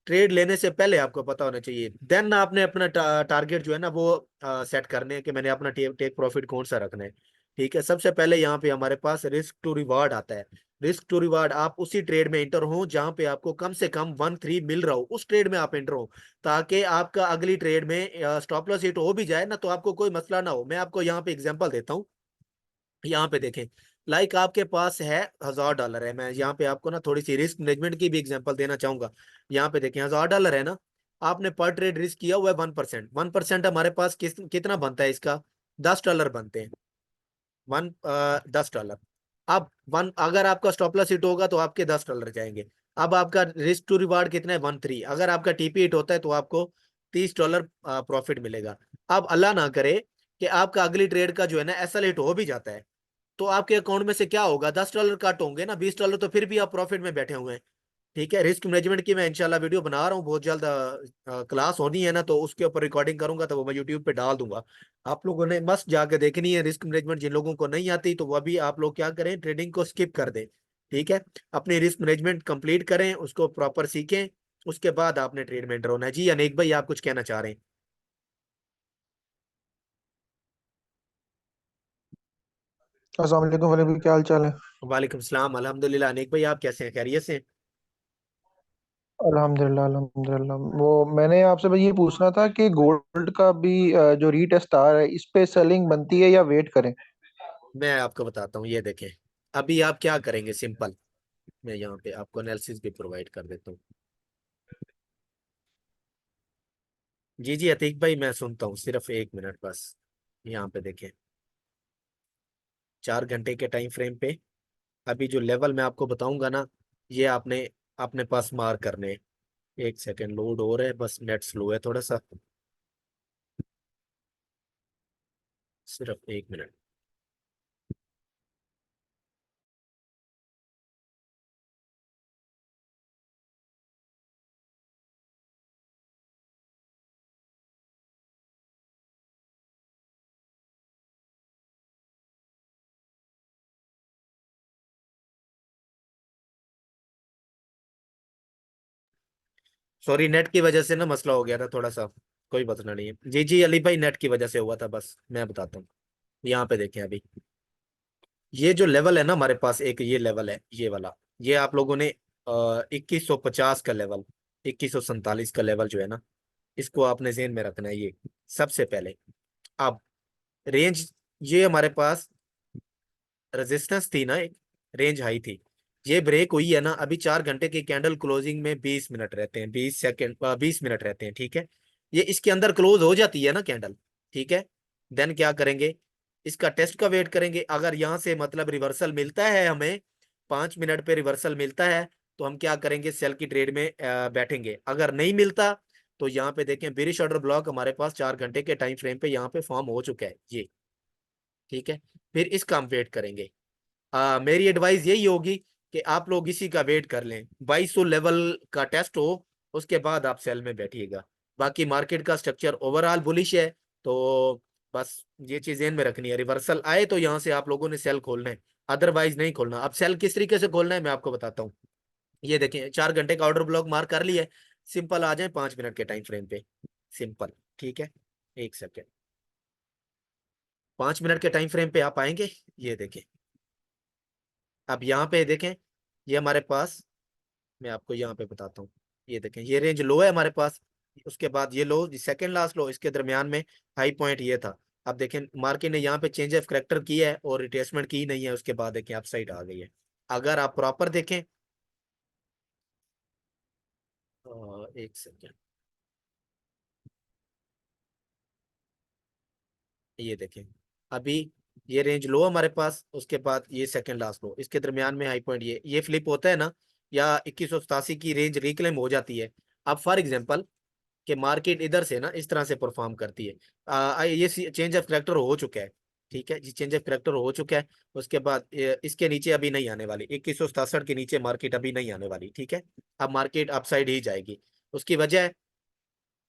ट्रेड लेने से पहले आपको पता होना चाहिए, देन आपने अपना टारगेट जो है ना वो सेट करने हैं कि मैंने अपना टेक प्रॉफिट कौन सा रखना है। ठीक है। सबसे पहले यहाँ पे हमारे पास रिस्क टू रिवार्ड आता है। रिस्क टू रिवार्ड, आप उसी ट्रेड में इंटर हो जहां पे आपको कम से कम 1-3 मिल रहा हो, उस ट्रेड में आप इंटर हो, ताकि आपका अगली ट्रेड में स्टॉप लॉस हिट हो भी जाए ना, तो आपको कोई मसला ना हो। मैं आपको यहाँ पे एग्जांपल देता हूँ। यहाँ पे देखें, लाइक आपके पास है $1000 है, मैं यहाँ पे आपको ना थोड़ी सी रिस्क मैनेजमेंट की भी एग्जांपल देना चाहूंगा। यहाँ पे देखें, $1000 है ना, आपने पर ट्रेड रिस्क किया हुआ है 1%। 1% हमारे पास कितना बनता है इसका, $10 बनते हैं। वन $10। अब वन, अगर आपका स्टॉप लॉस हिट होगा तो आपके $10 जाएंगे। अब आपका रिस्क टू रिवार्ड कितना है, 1-3। अगर आपका टीपी हिट होता है तो आपको $30 प्रॉफिट मिलेगा। अब अल्लाह ना करे कि आपका अगली ट्रेड का जो है ना एसएल हिट हो भी जाता है, तो आपके अकाउंट में से क्या होगा, $10 कट होंगे ना, $20, तो फिर भी आप प्रॉफिट में बैठे हुए हैं। ठीक है। रिस्क मैनेजमेंट की मैं इंशाल्लाह वीडियो बना रहा हूँ बहुत जल्द, क्लास होनी है ना, तो उसके ऊपर रिकॉर्डिंग करूंगा, तो वो मैं यूट्यूब पे डाल दूंगा। आप लोगों ने मस्त जाके देखनी है रिस्क मैनेजमेंट। जिन लोगों को नहीं आती तो वह भी आप लोग क्या करें, ट्रेडिंग को स्किप कर दें। ठीक है। अपनी रिस्क मैनेजमेंट कंप्लीट करें, उसको प्रॉपर सीखें, उसके बाद आपने ट्रेड में एंटर होना है। जी अनेक भाई, आप कुछ कहना चाह रहे हैं। अस्सलाम वालेकुम वालेकुम, क्या हाल चाल है? वालेकुम सलाम, अल्हम्दुलिल्लाह। अनेक भाई आप कैसे हैं, खैरियत से हैं? अल्हम्दुलिल्लाह अल्हम्दुलिल्लाह। वो मैंने आपसे बस ये पूछना था कि गोल्ड का भी जो रीटेस्ट आ रहा है, इस पे सेलिंग बनती है या वेट करें? मैं आपको बताता हूँ, ये देखें, अभी आप क्या करेंगे, सिंपल, मैं यहाँ पे आपको एनालिसिस भी प्रोवाइड कर देता हूँ। जी जी अतीक भाई, मैं सुनता हूँ, सिर्फ 1 मिनट बस। यहाँ पे देखें, 4 घंटे के टाइम फ्रेम पे अभी जो लेवल मैं आपको बताऊंगा ना, ये आपने अपने पास मार करने हैं। 1 सेकेंड, लोड हो रहा है, बस नेट स्लो है थोड़ा सा, सिर्फ 1 मिनट। सॉरी, नेट की वजह से ना मसला हो गया था थोड़ा सा। कोई मसला नहीं है जी जी अली भाई, नेट की वजह से हुआ था बस, मैं बताता हूँ। यहाँ पे देखें अभी, ये जो लेवल है ना हमारे पास, एक ये लेवल है ये वाला, ये आप लोगों ने 2150 का लेवल, 2147 का लेवल जो है ना, इसको आपने जेहन में रखना है ये सबसे पहले। अब रेंज, ये हमारे पास रेजिस्टेंस थी ना एक, रेंज हाई थी, ये ब्रेक हुई है ना अभी। 4 घंटे की कैंडल क्लोजिंग में 20 मिनट रहते हैं, 20 सेकेंड, 20 मिनट रहते हैं, ठीक है। ये इसके अंदर क्लोज हो जाती है ना कैंडल, ठीक है। देन क्या करेंगे, इसका टेस्ट का वेट करेंगे। अगर यहाँ से मतलब रिवर्सल मिलता है हमें, 5 मिनट पे रिवर्सल मिलता है, तो हम क्या करेंगे, सेल की ट्रेड में बैठेंगे। अगर नहीं मिलता तो यहाँ पे देखें, बेरिश ऑर्डर ब्लॉक हमारे पास 4 घंटे के टाइम फ्रेम पे यहाँ पे फॉर्म हो चुका है ये, ठीक है। फिर इसका हम वेट करेंगे। मेरी एडवाइस यही होगी कि आप लोग इसी का वेट कर लें, 2200 लेवल का टेस्ट हो, उसके बाद आप सेल में बैठिएगा। बाकी मार्केट का स्ट्रक्चर ओवरऑल बुलिश है, तो बस ये चीज ध्यान में रखनी है, रिवर्सल आए तो यहाँ से आप लोगों ने सेल खोलना है, अदरवाइज नहीं खोलना। अब सेल किस तरीके से खोलना है मैं आपको बताता हूँ। ये देखें, 4 घंटे का ऑर्डर ब्लॉक मार्क कर लिया है, सिंपल आ जाए 5 मिनट के टाइम फ्रेम पे, सिंपल, ठीक है। एक सेकेंड, 5 मिनट के टाइम फ्रेम पे आप आएंगे, ये देखें। अब यहाँ पे देखें, ये हमारे पास, मैं आपको यहाँ पे बताता हूँ, ये देखें ये रेंज लो है हमारे पास, उसके बाद ये लो, सेकंड लास्ट लो, इसके दरमियान में हाई पॉइंट ये था। अब देखें मार्केट ने यहाँ पे चेंज ऑफ करेक्टर किया है और रिट्रेसमेंट की नहीं है, उसके बाद देखें अपसाइड आ गई है। अगर आप प्रॉपर देखें, एक सेकेंड, ये देखें अभी, ये रेंज लो हमारे पास, उसके बाद ये सेकंड लास्ट लो, इसके दरमियान में हाई पॉइंट ये फ्लिप होता है ना, या 2187 की रेंज रिक्लेम हो जाती है। अब फॉर एग्जांपल कि मार्केट इधर से ना इस तरह से परफॉर्म करती है, ये चेंज ऑफ करेक्टर हो चुका है, ठीक है जी, चेंज ऑफ करेक्टर हो चुका है। उसके बाद इसके नीचे अभी नहीं आने वाली, 2167 के नीचे मार्केट अभी नहीं आने वाली, ठीक है। अब मार्केट अपसाइड ही जाएगी। उसकी वजह है,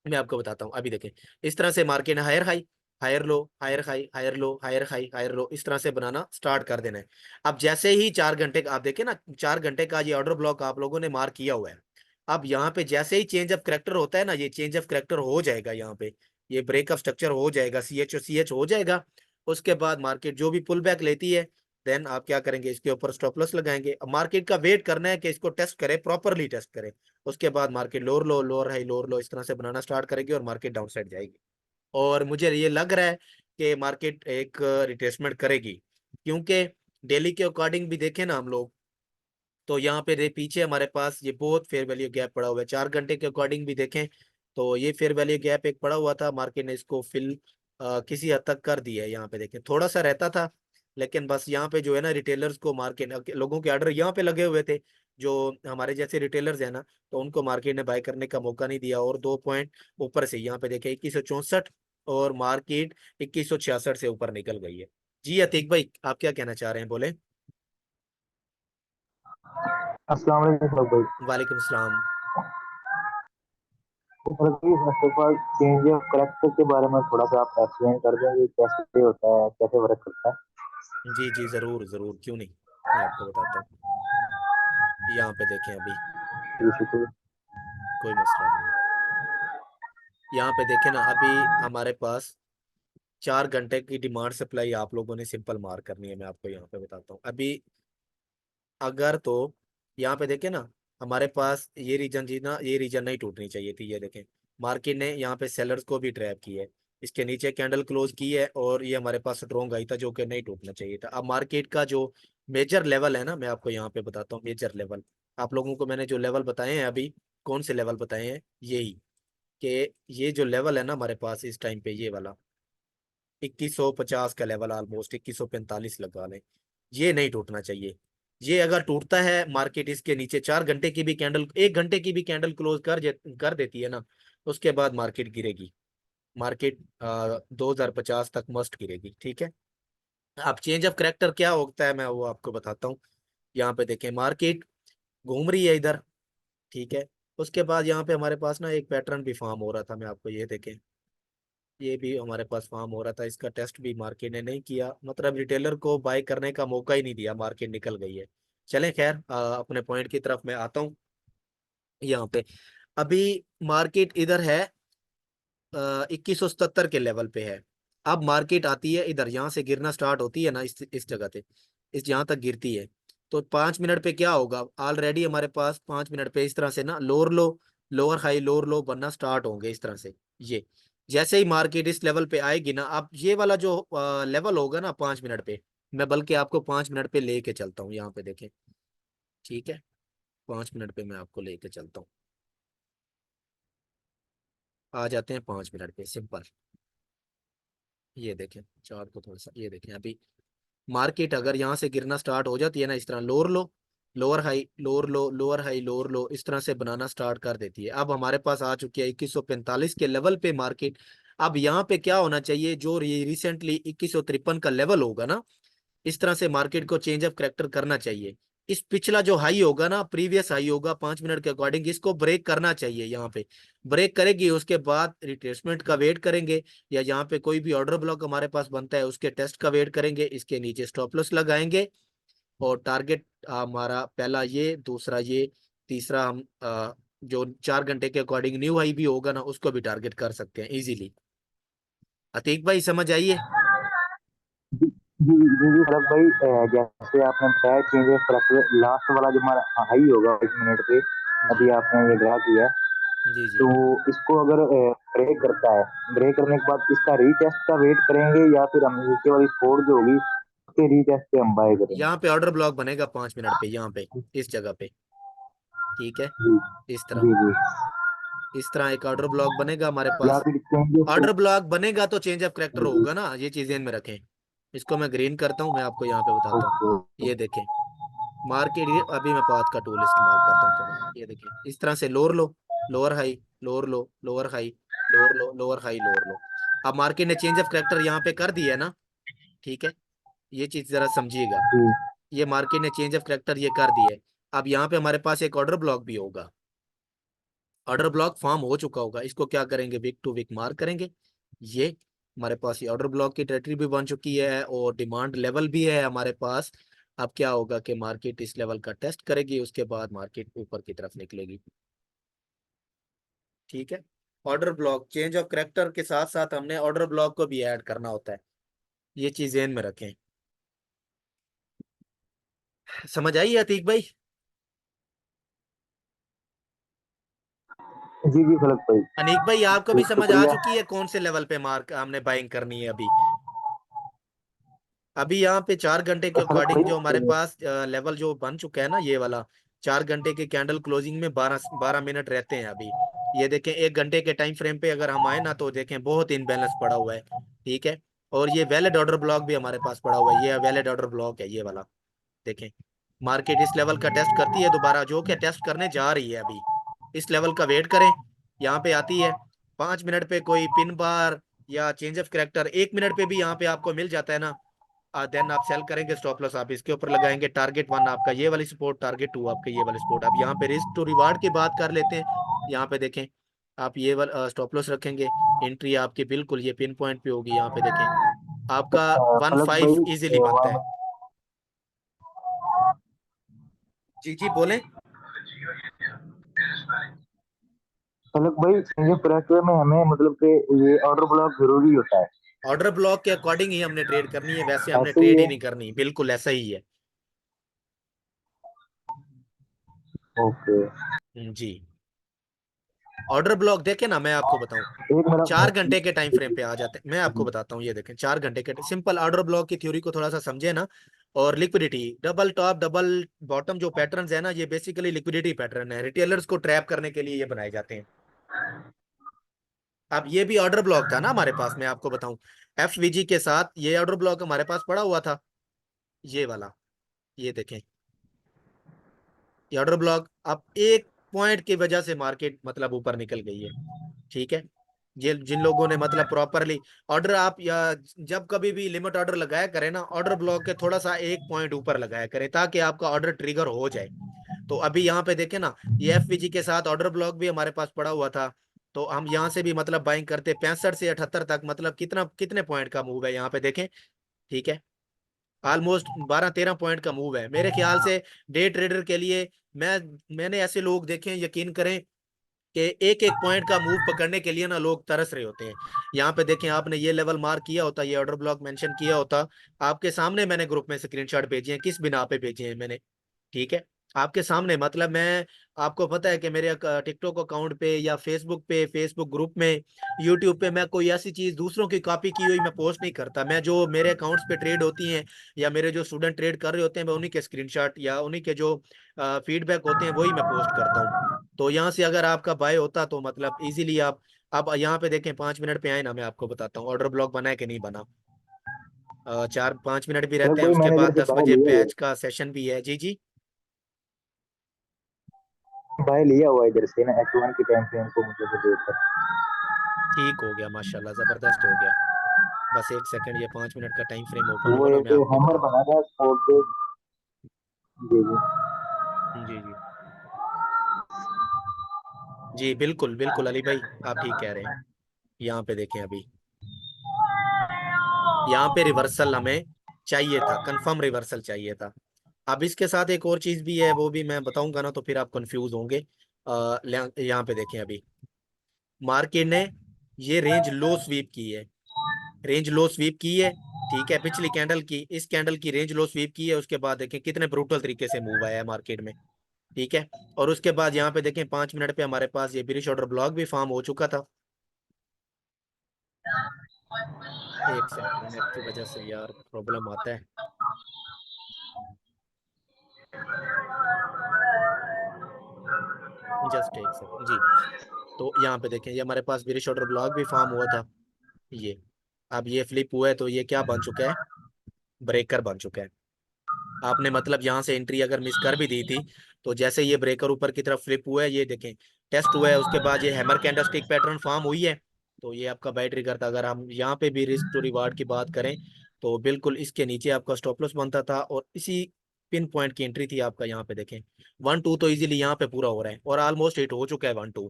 मैं आपको बताता हूँ। अभी देखें, इस तरह से मार्केट ने higher high, higher low, higher high, higher low, higher high, higher low, इस तरह से बनाना स्टार्ट कर देना है। अब जैसे ही 4 घंटे का आप देखें ना, 4 घंटे का ये ऑर्डर ब्लॉक आप लोगों ने मार्क किया हुआ है। अब यहाँ पे जैसे ही चेंज ऑफ करेक्टर होता है ना, ये चेंज ऑफ करेक्टर हो जाएगा यहाँ पे, ये ब्रेकअप स्ट्रक्चर हो जाएगा, सी एच हो जाएगा। उसके बाद मार्केट जो भी पुल बैक लेती है, देन आप क्या करेंगे, इसके ऊपर स्टॉप लॉस लगाएंगे। अब मार्केट का वेट करना है कि इसको टेस्ट करे, प्रॉपरली टेस्ट करे। उसके बाद market lower low, lower high, lower लो, इस तरह से बनाना स्टार्ट करेगी और मार्केट डाउन साइड जाएगी। और मुझे ये लग रहा है कि मार्केट एक रिट्रेसमेंट करेगी, क्योंकि डेली के अकॉर्डिंग भी देखें ना हम लोग, तो यहाँ पे पीछे हमारे पास ये बहुत फेयर वैल्यू गैप पड़ा हुआ है। 4 घंटे के अकॉर्डिंग भी देखें तो ये फेयर वैल्यू गैप एक पड़ा हुआ था, मार्केट ने इसको फिल किसी हद तक कर दिया है। यहाँ पे देखें थोड़ा सा रहता था, लेकिन बस यहाँ पे जो है ना, रिटेलर्स को मार्केट, लोगों के ऑर्डर यहाँ पे लगे हुए थे, जो हमारे जैसे रिटेलर्स है ना, तो उनको मार्केट ने बाय करने का मौका नहीं दिया। और 2 पॉइंट ऊपर से यहाँ पे देखें 2164, और मार्केट 2166 से ऊपर निकल गई है। जी अतीक भाई, आप क्या कहना चाह रहे हैं, बोले। अस्सलाम वालेकुम भाई। वालेकुम सलाम। तो first of all change of character के बारे में थोड़ा सा आप एक्सप्लेन कर देंगे, कैसे होता है, कैसे वर्क करता है। जी जी जरूर जरूर, क्यों नहीं, मैं आपको बताता हूँ। यहाँ पे देखें अभी, जी शुक्रिया। कोई मसला नहीं है। यहाँ पे देखें ना अभी, हमारे पास 4 घंटे की डिमांड सप्लाई आप लोगों ने सिंपल मार करनी है, मैं आपको यहाँ पे बताता हूँ अभी। अगर तो यहाँ पे देखें ना, हमारे पास ये रीजन जी ना, ये रीजन नहीं टूटनी चाहिए थी, ये देखें मार्केट ने यहाँ पे सेलर्स को भी ट्रैप किया है, इसके नीचे कैंडल क्लोज की है, और ये हमारे पास स्ट्रॉन्ग आई था जो कि नहीं टूटना चाहिए था। अब मार्केट का जो मेजर लेवल है ना, मैं आपको यहाँ पे बताता हूँ मेजर लेवल। आप लोगों को मैंने जो लेवल बताए हैं अभी, कौन से लेवल बताए हैं, यही कि ये जो लेवल है ना हमारे पास इस टाइम पे, ये वाला 2150 का लेवल, ऑलमोस्ट 2145 लगा लें, ये नहीं टूटना चाहिए। ये अगर टूटता है, मार्केट इसके नीचे 4 घंटे की भी कैंडल, 1 घंटे की भी कैंडल क्लोज कर देती है ना, उसके बाद मार्केट गिरेगी। मार्केट 2050 तक मस्ट गिरेगी, ठीक है। अब चेंज ऑफ करेक्टर क्या होता है, मैं वो आपको बताता हूँ। यहाँ पे देखें मार्केट घूम रही है इधर, ठीक है। उसके बाद यहाँ पे हमारे पास ना एक पैटर्न भी फॉर्म हो रहा था, मैं आपको ये देखें, ये भी हमारे पास फार्म हो रहा था, इसका टेस्ट भी मार्केट ने नहीं किया, मतलब रिटेलर को बाय करने का मौका ही नहीं दिया, मार्केट निकल गई है। चलें खैर, अपने पॉइंट की तरफ मैं आता हूँ यहाँ पे। अभी मार्केट इधर है 2177 के लेवल पे है। अब मार्केट आती है इधर, यहाँ से गिरना स्टार्ट होती है ना, इस जगह पे, इस यहाँ तक गिरती है। तो 5 मिनट पे क्या होगा, ऑलरेडी हमारे पास 5 मिनट पे इस तरह से ना lower low, lower high, lower लो बनना स्टार्ट होंगे इस तरह से। ये जैसे ही मार्केट इस लेवल पे आएगी ना, अब ये वाला जो लेवल होगा ना 5 मिनट पे, मैं बल्कि आपको 5 मिनट पे लेके चलता हूँ, यहाँ पे देखें। ठीक है, 5 मिनट पे मैं आपको लेके चलता हूँ। आ जाते हैं 5 मिनट पे, सिंपल। ये देखें चार्ट को थोड़ा सा, ये देखें अभी मार्केट अगर यहाँ से गिरना स्टार्ट हो जाती है ना, इस तरह lower low, lower high, lower low, lower high, lower लो, इस तरह से बनाना स्टार्ट कर देती है। अब हमारे पास आ चुकी है 2145 के लेवल पे मार्केट। अब यहाँ पे क्या होना चाहिए, जो रिसेंटली 2153 का लेवल होगा ना, इस तरह से मार्केट को चेंज ऑफ करेक्टर करना चाहिए। इस पिछला जो हाई होगा ना, प्रीवियस हाई होगा 5 मिनट के अकॉर्डिंग, इसको ब्रेक करना चाहिए। यहाँ पे ब्रेक करेगी, उसके बाद रिट्रेसमेंट का वेट करेंगे, या यहाँ पे कोई भी ऑर्डर ब्लॉक हमारे पास बनता है उसके टेस्ट का वेट करेंगे, इसके नीचे स्टॉप लॉस लगाएंगे। और टारगेट हमारा पहला ये, दूसरा ये, तीसरा हम जो 4 घंटे के अकॉर्डिंग न्यू हाई भी होगा ना, उसको भी टारगेट कर सकते हैं इजीली। अतीक भाई समझ आइए। जी जी जी जी फरक भाई, जैसे आपने बताया चेंज ऑफ फरक लास्ट वाला जो हमारा हाई होगा 1 मिनट पे, जी अभी आपने ये ड्रा किया, जी जी। तो इसको अगर ब्रेक करता है, ब्रेक करने के बाद इसका रीटेस्ट का वेट करेंगे या फिर हम नीचे वाली सपोर्ट जो होगी उसके रीटेस्ट पे हम बाय करेंगे? यहाँ पे ऑर्डर ब्लॉक बनेगा 5 मिनट पे, यहाँ पे इस जगह पे। ठीक है, जी इस तरह, जी जी। इस तरह एक ऑर्डर ब्लॉक बनेगा हमारे या पास। फिर चेंज ऑफ। ऑर्डर ब्लॉक बनेगा तो चेंज ऑफ करेक्टर जी जी। होगा ना, ये चीज ध्यान में रखें। इसको मैं ग्रीन करता हूँ, मैं आपको यहाँ पे बताता हूँ। ओके। ये देखें मार्केट, अभी मैं पाथ का टूल इस्तेमाल करता हूँ थोड़ा सा। ये देखें इस तरह से lower low, lower high, lower low, lower high, lower low, lower high, lower लो। अब मार्केट ने चेंज ऑफ करेक्टर यहाँ पे कर दिया है ना। ठीक है, ये चीज जरा समझिएगा। जी ये मार्केट ने चेंज ऑफ करेक्टर ये कर दिया है। अब यहाँ पे हमारे पास एक ऑर्डर ब्लॉक भी होगा, ऑर्डर ब्लॉक फॉर्म हो चुका होगा, इसको क्या करेंगे, वीक टू वीक मार्क करेंगे। ये हमारे पास ये ऑर्डर ब्लॉक की टेरिटरी भी बन चुकी है और डिमांड लेवल भी है हमारे पास। अब क्या होगा कि मार्केट इस लेवल का टेस्ट करेगी, उसके बाद मार्केट ऊपर की तरफ निकलेगी। ठीक है, order block change of character के साथ साथ हमने ऑर्डर ब्लॉक को भी ऐड करना होता है, ये चीज ध्यान में रखें। समझ आई अतीक भाई? जी जी फलक भाई। अनीक भाई आपको भी समझ आ शुक्रिया। चुकी है कौन से लेवल पे मार्क हमने बाइंग करनी है अभी? अभी यहाँ पे 4 घंटे के फलक अकॉर्डिंग जो हमारे भाई। पास लेवल जो बन चुका है ना, ये वाला 4 घंटे के कैंडल क्लोजिंग में 12 12 मिनट रहते हैं अभी। ये देखें 1 घंटे के टाइम फ्रेम पे अगर हम आए ना, तो देखें बहुत इनबैलेंस पड़ा हुआ है। ठीक है, और ये वैलिड ऑर्डर ब्लॉक भी हमारे पास पड़ा हुआ है, ये वैलिड ऑर्डर ब्लॉक है ये वाला। देखें मार्केट इस लेवल का टेस्ट करती है दोबारा, जो कि टेस्ट करने जा रही है अभी। इस लेवल का वेट करें, यहाँ पे आती है 5 मिनट पे कोई पिन बार या चेंज ऑफ करेक्टर 1 मिनट पे भी यहाँ पे आपको मिल जाता है ना, देन आप सेल करेंगे, स्टॉप लॉस आप इसके ऊपर लगाएंगे। टारगेट वन आपका ये वाली सपोर्ट, टारगेट टू आपका ये वाली सपोर्ट। अब यहाँ पे रिस्क टू रिवार्ड की बात कर लेते हैं। यहाँ पे देखें आप ये वाला स्टॉप लॉस रखेंगे, एंट्री आपकी बिल्कुल ये पिन पॉइंट पे होगी। यहाँ पे देखें आपका वन फलक फाइव भाई इजिली बनता वहाँ है। जी जी बोलें। फलक भाई चेंज ऑफ करेक्टर में हमें मतलब कि ये ऑर्डर ब्लॉक जरूरी होता है? ऑर्डर ब्लॉक के अकॉर्डिंग ही हमने ट्रेड करनी है, वैसे हमने ऐसे ही ट्रेड ही है? नहीं करनी, बिल्कुल ऐसा ही है। ओके। जी, ऑर्डर ब्लॉक देखे ना, मैं आपको बताऊं, एक मेरा। 4 घंटे के टाइम फ्रेम पे आ जाते हैं। मैं आपको बताता हूँ, ये देखें 4 घंटे के सिंपल ऑर्डर ब्लॉक की थ्योरी को थोड़ा सा समझे ना। और liquidity double top double bottom जो पैटर्न है ना, ये बेसिकली लिक्विडिटी पैटर्न है, रिटेलर्स को ट्रैप करने के लिए ये बनाए जाते हैं। अब ये भी ऑर्डर ब्लॉक था ना हमारे पास, मैं आपको बताऊं, एफवीजी के साथ ये ऑर्डर ब्लॉक हमारे पास पड़ा हुआ था, ये वाला। ये देखें ये ऑर्डर ब्लॉक, अब एक पॉइंट की वजह से मार्केट मतलब ऊपर निकल गई है। ठीक है, ये जिन लोगों ने मतलब प्रॉपरली ऑर्डर, आप या जब कभी भी लिमिट ऑर्डर लगाया करें ना, ऑर्डर ब्लॉक के थोड़ा सा एक पॉइंट ऊपर लगाया करें, ताकि आपका ऑर्डर ट्रिगर हो जाए। तो अभी यहाँ पे देखें ना, ये एफवीजी के साथ ऑर्डर ब्लॉक भी हमारे पास पड़ा हुआ था। तो हम यहाँ से भी मतलब बाइंग करते 65 से 78 तक, मतलब कितना कितने पॉइंट का मूव है यहाँ पे देखें। ठीक है, ऑलमोस्ट 12 13 पॉइंट का मूव है मेरे ख्याल से। डे ट्रेडर के लिए मैंने ऐसे लोग देखे हैं, यकीन करें, कि एक एक पॉइंट का मूव पकड़ने के लिए ना लोग तरस रहे होते हैं। यहाँ पे देखें, आपने ये लेवल मार्क किया होता, ये ऑर्डर ब्लॉक मेंशन किया होता, आपके सामने मैंने ग्रुप में स्क्रीनशॉट भेजे हैं, किस बिना पे भेजे हैं मैंने, ठीक है, आपके सामने। मतलब मैं, आपको पता है कि मेरे टिकटॉक अकाउंट पे या फेसबुक पे, फेसबुक ग्रुप में, यूट्यूब पे मैं कोई ऐसी चीज दूसरों की कॉपी की हुई मैं पोस्ट नहीं करता। मैं जो मेरे अकाउंट्स पे ट्रेड होती हैं या मेरे जो स्टूडेंट ट्रेड कर रहे होते हैं, मैं उन्हीं के स्क्रीनशॉट या उन्हीं के जो फीडबैक होते हैं वही मैं पोस्ट करता हूँ। तो यहाँ से अगर आपका बाय होता तो मतलब इजीली आप, अब यहाँ पे देखें 5 मिनट पे आए ना, मैं आपको बताता हूँ ऑर्डर ब्लॉक बना है कि नहीं बना। 4-5 मिनट भी सर रहते हैं, कोई उसके मैंने बाद जैसे 10 बजे बैच का सेशन भी है। जी जी। बाय लिया हुआ इधर से ना H1 के टाइम फ्रेम को मुझे तो देखकर। ठीक हो गया, माशाल्लाह, जबरदस्त हो गया। बस एक सेकंड, ये 5 मिनट का टाइम फ्रेम ओपन वो हो ना, एक मैं आपको हैमर बताता बना था स्पॉट पे। जी जी। हूँ। जी जी। जी बिल्कुल बिल्कुल अली भाई, आप ठीक कह रहे हैं। यहाँ पे देखें अभी, यहाँ पे रिवर्सल हमें चाहिए था, कंफर्म रिवर्सल चाहिए था। अब इसके साथ एक और चीज भी है, वो भी मैं बताऊंगा ना तो फिर आप कंफ्यूज होंगे। यहाँ पे देखें अभी, मार्केट ने ये रेंज लो स्वीप की है, रेंज लो स्वीप की है, ठीक है, पिछली कैंडल की, इस कैंडल की रेंज लो स्वीप की है। उसके बाद देखें कितने ब्रूटल तरीके से मूव आया है मार्केट में, ठीक है। और उसके बाद यहाँ पे देखें 5 मिनट पे हमारे पास ये बिरिश ऑर्डर ब्लॉक भी फॉर्म हो चुका था। एक सेकंड, नेट की वजह से यार प्रॉब्लम आता है। जस्ट एक सेकंड जी। तो यहाँ पे देखें, ये हमारे पास बिरिश ऑर्डर ब्लॉक भी फॉर्म हुआ था, ये, अब ये फ्लिप हुआ है तो ये क्या बन चुका है, ब्रेकर बन चुका है। आपने मतलब यहाँ से एंट्री अगर मिस कर भी दी थी, तो जैसे ये ब्रेकर ऊपर की तरफ फ्लिप हुआ है, ये देखें टेस्ट हुआ है, उसके बाद ये हैमर कैंडलस्टिक पैटर्न फॉर्म हुई है, तो ये आपका बाय ट्रिगर था। अगर हम यहाँ पे भी रिस्क टू रिवार्ड की बात करें, तो बिल्कुल इसके नीचे आपका स्टॉप लॉस बनता था, और इसी पिन पॉइंट की एंट्री थी आपका। यहाँ पे देखें 1-2 तो इजीली यहाँ पे पूरा हो रहा है, और ऑलमोस्ट हिट हो चुका है 1-2।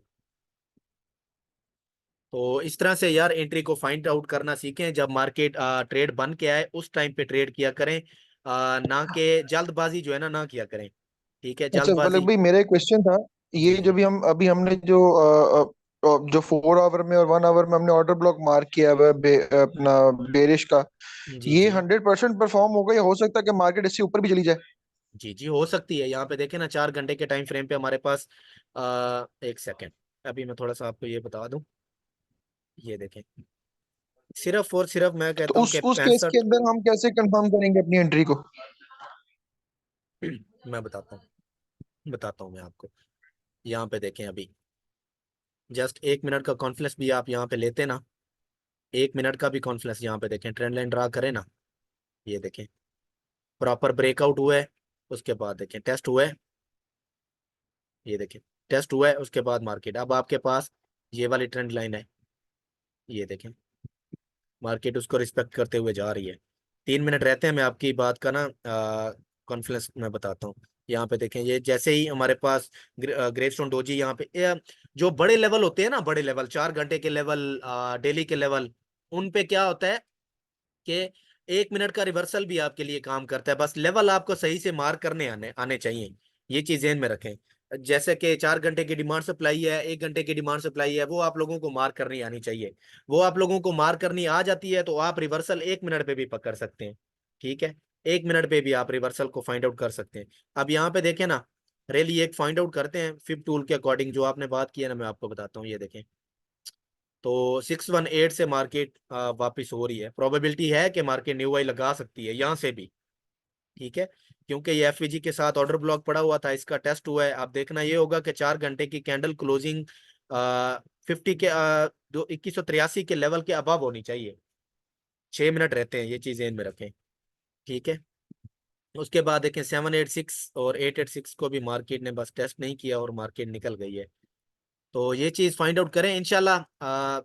तो इस तरह से यार एंट्री को फाइंड आउट करना सीखें, जब मार्केट ट्रेड बन के आए उस टाइम पे ट्रेड किया करें, ना कि जल्दबाजी जो है ना ना किया करें, ठीक है, अच्छा पलक जल्दबाजी। भाई, मेरा एक क्वेश्चन था। ये जी जो जी। भी हम अभी हमने जो 4 आवर में और 1 आवर में हमने ऑर्डर ब्लॉक मार्क किया हुआ है अपना बेरिश का, जी ये जी। 100% परफॉर्म होगा या हो सकता है कि मार्केट इससे ऊपर भी चली जाए? जी जी हो सकती है। यहाँ पे देखें ना, 4 घंटे के टाइम फ्रेम पे हमारे पास, एक सेकेंड, अभी मैं थोड़ा सा आपको ये बता दूं, ये देखें, सिर्फ और सिर्फ मैं तो कहता हूँ कि उस केस के 65। अंदर हम कैसे कंफर्म करेंगे अपनी एंट्री को? मैं बताता हूँ मैं आपको। यहाँ पे देखें अभी, जस्ट 1 मिनट का कॉन्फ्लेंस भी आप यहाँ पे लेते ना, 1 मिनट का भी कॉन्फ्लेंस यहाँ पे देखें, ट्रेंड लाइन ड्रा करें ना, ये देखें प्रॉपर ब्रेकआउट हुआ है, उसके बाद देखें टेस्ट हुआ है, ये देखें टेस्ट हुआ है, उसके बाद मार्केट, अब आपके पास ये वाली ट्रेंड लाइन है, ये देखें मार्केट उसको रिस्पेक्ट करते हुए जा रही है। 3 मिनट रहते हैं, मैं आपकी बात का ना कॉन्फ्लेंस मैं बताता हूँ। यहाँ पे देखें, ये जैसे ही हमारे पास ग्रेवस्टोन डोजी यहाँ पे जो बड़े लेवल होते हैं ना, बड़े लेवल 4 घंटे के लेवल, डेली के लेवल, उन पे क्या होता है कि 1 मिनट का रिवर्सल भी आपके लिए काम करता है, बस लेवल आपको सही से मार्क करने आने आने चाहिए, ये चीज ध्यान में रखें। जैसे कि 4 घंटे की डिमांड सप्लाई है, 1 घंटे की डिमांड सप्लाई है, वो आप लोगों को मार्क करनी आनी चाहिए। वो आप लोगों को मार्क करनी आ जाती है तो आप रिवर्सल 1 मिनट पे भी पकड़ सकते हैं, ठीक है, 1 मिनट पे भी आप रिवर्सल को फाइंड आउट कर सकते हैं। अब यहाँ पे देखें ना, रैली एक फाइंड आउट करते हैं फिप टूल के अकॉर्डिंग, जो आपने बात की है ना, मैं आपको बताता हूँ, ये देखें, तो 618 से मार्केट वापस हो रही है, प्रोबेबिलिटी है कि मार्केट न्यू हाई लगा सकती है यहाँ से भी, ठीक है, क्योंकि ये एफवीजी के साथ ऑर्डर ब्लॉक पड़ा हुआ था, इसका टेस्ट हुआ है। अब देखना ये होगा कि 4 घंटे की कैंडल क्लोजिंग 50 के जो 2183 के लेवल के अबव होनी चाहिए। 6 मिनट रहते हैं, ये चीजें इनमें रखें, ठीक है। उसके बाद देखें 786 और 886 को भी मार्केट ने बस टेस्ट नहीं किया और मार्केट निकल गई है। तो ये चीज फाइंड आउट करें इंशाल्लाह।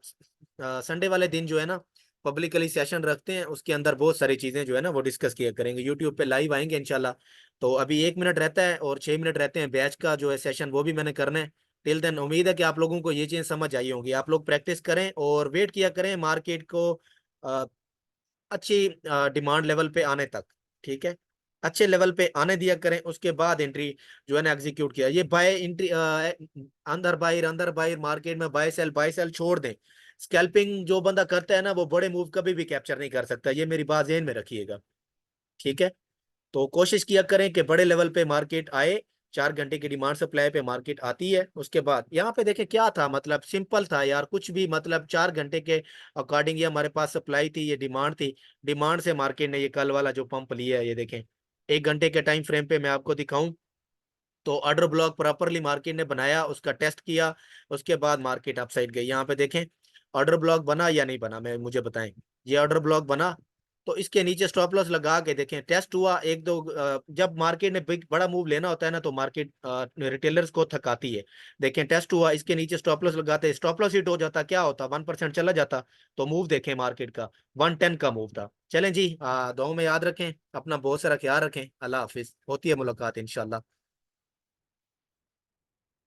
संडे वाले दिन जो है ना, पब्लिकली सेशन रखते हैं, उसके अंदर बहुत सारी चीजें जो है ना वो डिस्कस किया करेंगे, यूट्यूब पे लाइव आएंगे इंशाल्लाह। तो अभी 1 मिनट रहता है और 6 मिनट रहते हैं बैच का जो है सेशन, वो भी मैंने करना है। टिल देन उम्मीद है कि आप लोगों को ये चीज समझ आई होंगी। आप लोग प्रैक्टिस करें और वेट किया करें मार्केट को अच्छी डिमांड लेवल पे आने तक, ठीक है। अच्छे लेवल पे आने दिया करें, उसके बाद एंट्री जो है ना एग्जीक्यूट किया। ये बाय एंट्री अंदर बायर मार्केट में बाय सेल छोड़ दें। स्कैल्पिंग जो बंदा करता है ना वो बड़े मूव कभी भी कैप्चर नहीं कर सकता, ये मेरी बात ध्यान में रखिएगा, ठीक है। तो कोशिश किया करें कि बड़े लेवल पे मार्केट आए, 4 घंटे की डिमांड सप्लाई पे मार्केट आती है। उसके बाद यहाँ पे देखें क्या था, मतलब सिंपल था यार, कुछ भी मतलब 4 घंटे के अकॉर्डिंग ये हमारे पास सप्लाई थी, ये डिमांड थी। डिमांड से मार्केट ने ये कल वाला जो पंप लिया है, ये देखें 1 घंटे के टाइम फ्रेम पे मैं आपको दिखाऊं तो ऑर्डर ब्लॉक प्रॉपरली मार्केट ने बनाया, उसका टेस्ट किया, उसके बाद मार्केट अपसाइड गई। यहाँ पे देखें ऑर्डर ब्लॉक बना या नहीं बना, मैं मुझे बताएं। ये ऑर्डर ब्लॉक बना, तो इसके नीचे स्टॉप लॉस लगा के देखें, टेस्ट हुआ एक दो जब मार्केट ने बिग बड़ा मूव लेना होता है ना तो मार्केट रिटेलर्स को थकाती है। देखें टेस्ट हुआ, इसके नीचे स्टॉप लॉस लगाते, स्टॉप लॉस हिट हो जाता, क्या होता 1% चला जाता। तो मूव देखें मार्केट का 110 का मूव था। चलें जी, दुआओं में याद रखें, अपना बहुत सारा ख्याल रखें, अल्लाह हाफिज, होती है मुलाकात इंशाल्लाह।